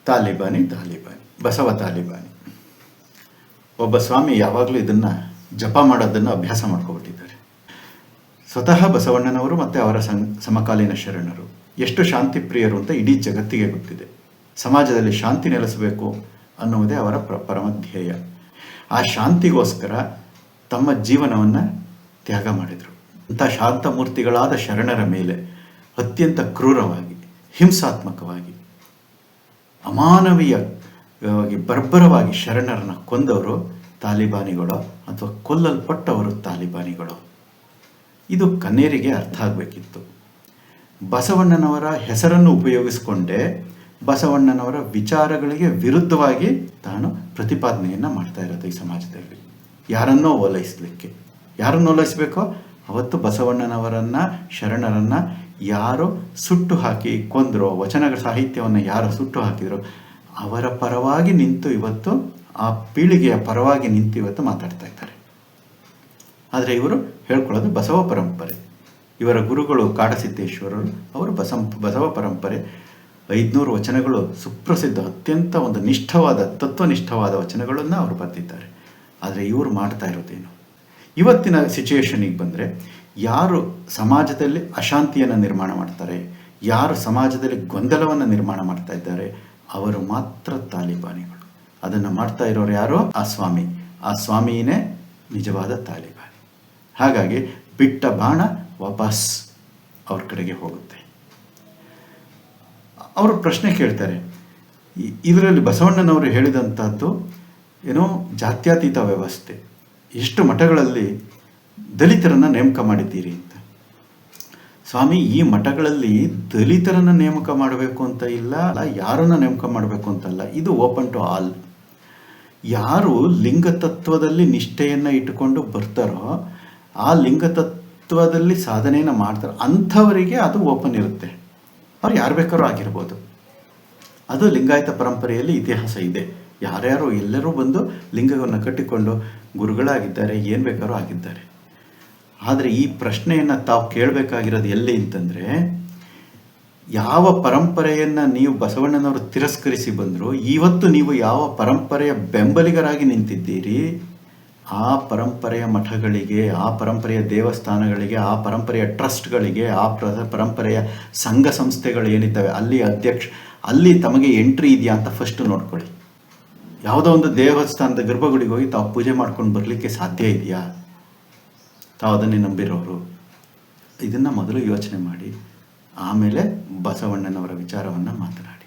Talibani Basava Talibani. ಒಬ್ಬ ಸ್ವಾಮಿ ಯಾವಾಗಲೂ ಇದನ್ನು ಜಪ ಮಾಡೋದನ್ನು ಅಭ್ಯಾಸ ಮಾಡ್ಕೊಬಿಟ್ಟಿದ್ದಾರೆ. ಸ್ವತಃ ಬಸವಣ್ಣನವರು ಮತ್ತು ಅವರ ಸಮಕಾಲೀನ ಶರಣರು ಎಷ್ಟು ಶಾಂತಿ ಪ್ರಿಯರು ಅಂತ ಇಡೀ ಜಗತ್ತಿಗೆ ಗೊತ್ತಿದೆ. ಸಮಾಜದಲ್ಲಿ ಶಾಂತಿ ನೆಲೆಸಬೇಕು ಅನ್ನುವುದೇ ಅವರ ಪರಮ ಧ್ಯೇಯ. ಆ ಶಾಂತಿಗೋಸ್ಕರ ತಮ್ಮ ಜೀವನವನ್ನು ತ್ಯಾಗ ಮಾಡಿದರು. ಅಂಥ ಶಾಂತಮೂರ್ತಿಗಳಾದ ಶರಣರ ಮೇಲೆ ಅತ್ಯಂತ ಕ್ರೂರವಾಗಿ, ಹಿಂಸಾತ್ಮಕವಾಗಿ, ಅಮಾನವೀಯವಾಗಿ, ಬರ್ಬರವಾಗಿ ಶರಣರನ್ನು ಕೊಂದವರು ತಾಲಿಬಾನಿಗಳು ಅಥವಾ ಕೊಲ್ಲಲ್ಪಟ್ಟವರು ತಾಲಿಬಾನಿಗಳು. ಇದು ಕನ್ನೇರಿಗೆ ಅರ್ಥ ಆಗಬೇಕಿತ್ತು. ಬಸವಣ್ಣನವರ ಹೆಸರನ್ನು ಉಪಯೋಗಿಸಿಕೊಂಡೇ ಬಸವಣ್ಣನವರ ವಿಚಾರಗಳಿಗೆ ವಿರುದ್ಧವಾಗಿ ತಾನು ಪ್ರತಿಪಾದನೆಯನ್ನು ಮಾಡ್ತಾ ಇರೋದು ಈ ಸಮಾಜದಲ್ಲಿ. ಯಾರನ್ನೋ ಓಲೈಸಲಿಕ್ಕೆ. ಯಾರನ್ನು ಓಲೈಸಬೇಕೋ ಅವತ್ತು ಬಸವಣ್ಣನವರನ್ನು, ಶರಣರನ್ನು ಯಾರು ಸುಟ್ಟು ಹಾಕಿ ಕೊಂದರೋ, ವಚನಗಳ ಸಾಹಿತ್ಯವನ್ನು ಯಾರು ಸುಟ್ಟು ಹಾಕಿದರೋ ಅವರ ಪರವಾಗಿ ನಿಂತು ಇವತ್ತು, ಆ ಪೀಳಿಗೆಯ ಪರವಾಗಿ ನಿಂತು ಇವತ್ತು ಮಾತಾಡ್ತಾ ಇದ್ದಾರೆ. ಆದರೆ ಇವರು ಹೇಳ್ಕೊಳ್ಳೋದು ಬಸವ ಪರಂಪರೆ. ಇವರ ಗುರುಗಳು ಕಾಡಸಿದ್ದೇಶ್ವರರು, ಅವರು ಬಸವ ಪರಂಪರೆ. 500 ವಚನಗಳು ಸುಪ್ರಸಿದ್ಧ, ಅತ್ಯಂತ ಒಂದು ನಿಷ್ಠವಾದ, ತತ್ವನಿಷ್ಠವಾದ ವಚನಗಳನ್ನು ಅವರು ಬರೆದಿದ್ದಾರೆ. ಆದರೆ ಇವರು ಮಾಡ್ತಾ ಇರೋದೇನು? ಇವತ್ತಿನ ಸಿಚುಯೇಷನಿಗೆ ಬಂದರೆ ಯಾರು ಸಮಾಜದಲ್ಲಿ ಅಶಾಂತಿಯನ್ನು ನಿರ್ಮಾಣ ಮಾಡ್ತಾರೆ, ಯಾರು ಸಮಾಜದಲ್ಲಿ ಗೊಂದಲವನ್ನು ನಿರ್ಮಾಣ ಮಾಡ್ತಾ ಇದ್ದಾರೆ, ಅವರು ಮಾತ್ರ ತಾಲಿಬಾನಿಗಳು. ಅದನ್ನು ಮಾಡ್ತಾ ಇರೋರು ಯಾರೋ ಆ ಸ್ವಾಮಿ. ಆ ಸ್ವಾಮಿಯೇ ನಿಜವಾದ ತಾಲಿಬಾನಿ. ಹಾಗಾಗಿ ಬಿಟ್ಟ ಬಾಣ ವಾಪಸ್ ಅವ್ರ ಕಡೆಗೆ ಹೋಗುತ್ತೆ. ಅವರು ಪ್ರಶ್ನೆ ಕೇಳ್ತಾರೆ, ಇದರಲ್ಲಿ ಬಸವಣ್ಣನವರು ಹೇಳಿದಂಥದ್ದು ಏನೋ ಜಾತ್ಯತೀತ ವ್ಯವಸ್ಥೆ, ಎಷ್ಟು ಮಠಗಳಲ್ಲಿ ದಲಿತರನ್ನು ನೇಮಕ ಮಾಡಿದ್ದೀರಿ ಅಂತ. ಸ್ವಾಮಿ, ಈ ಮಠಗಳಲ್ಲಿ ದಲಿತರನ್ನು ನೇಮಕ ಮಾಡಬೇಕು ಅಂತ ಇಲ್ಲ, ಯಾರನ್ನು ನೇಮಕ ಮಾಡಬೇಕು ಅಂತಲ್ಲ, ಇದು ಓಪನ್ ಟು ಆಲ್. ಯಾರು ಲಿಂಗತತ್ವದಲ್ಲಿ ನಿಷ್ಠೆಯನ್ನು ಇಟ್ಟುಕೊಂಡು ಬರ್ತಾರೋ, ಆ ಲಿಂಗತತ್ವದಲ್ಲಿ ಸಾಧನೆಯನ್ನು ಮಾಡ್ತಾರೋ ಅಂಥವರಿಗೆ ಅದು ಓಪನ್ ಇರುತ್ತೆ. ಅವ್ರು ಯಾರು ಬೇಕಾದ್ರೂ ಆಗಿರ್ಬೋದು. ಅದು ಲಿಂಗಾಯತ ಪರಂಪರೆಯಲ್ಲಿ ಇತಿಹಾಸ ಇದೆ. ಯಾರ್ಯಾರು ಎಲ್ಲರೂ ಬಂದು ಲಿಂಗವನ್ನು ಕಟ್ಟಿಕೊಂಡು ಗುರುಗಳಾಗಿದ್ದಾರೆ, ಏನು ಬೇಕಾದ್ರೂ ಆಗಿದ್ದಾರೆ. ಆದರೆ ಈ ಪ್ರಶ್ನೆಯನ್ನು ತಾವು ಕೇಳಬೇಕಾಗಿರೋದು ಎಲ್ಲಿ ಅಂತಂದರೆ, ಯಾವ ಪರಂಪರೆಯನ್ನು ನೀವು ಬಸವಣ್ಣನವರು ತಿರಸ್ಕರಿಸಿ ಬಂದರೂ ಇವತ್ತು ನೀವು ಯಾವ ಪರಂಪರೆಯ ಬೆಂಬಲಿಗರಾಗಿ ನಿಂತಿದ್ದೀರಿ, ಆ ಪರಂಪರೆಯ ಮಠಗಳಿಗೆ, ಆ ಪರಂಪರೆಯ ದೇವಸ್ಥಾನಗಳಿಗೆ, ಆ ಪರಂಪರೆಯ ಟ್ರಸ್ಟ್ಗಳಿಗೆ, ಆ ಪರಂಪರೆಯ ಸಂಘ ಸಂಸ್ಥೆಗಳು ಏನಿದ್ದಾವೆ ಅಲ್ಲಿ ತಮಗೆ ಎಂಟ್ರಿ ಇದೆಯಾ ಅಂತ ಫಸ್ಟ್ ನೋಡ್ಕೊಳ್ಳಿ. ಯಾವುದೋ ಒಂದು ದೇವಸ್ಥಾನದ ಗರ್ಭಗುಡಿಗೆ ಹೋಗಿ ತಾವು ಪೂಜೆ ಮಾಡ್ಕೊಂಡು ಬರಲಿಕ್ಕೆ ಸಾಧ್ಯ ಇದೆಯಾ? ತಾವು ಅದನ್ನೇ ನಂಬಿರೋರು. ಇದನ್ನು ಮೊದಲು ಯೋಚನೆ ಮಾಡಿ, ಆಮೇಲೆ ಬಸವಣ್ಣನವರ ವಿಚಾರವನ್ನು ಮಾತನಾಡಿ.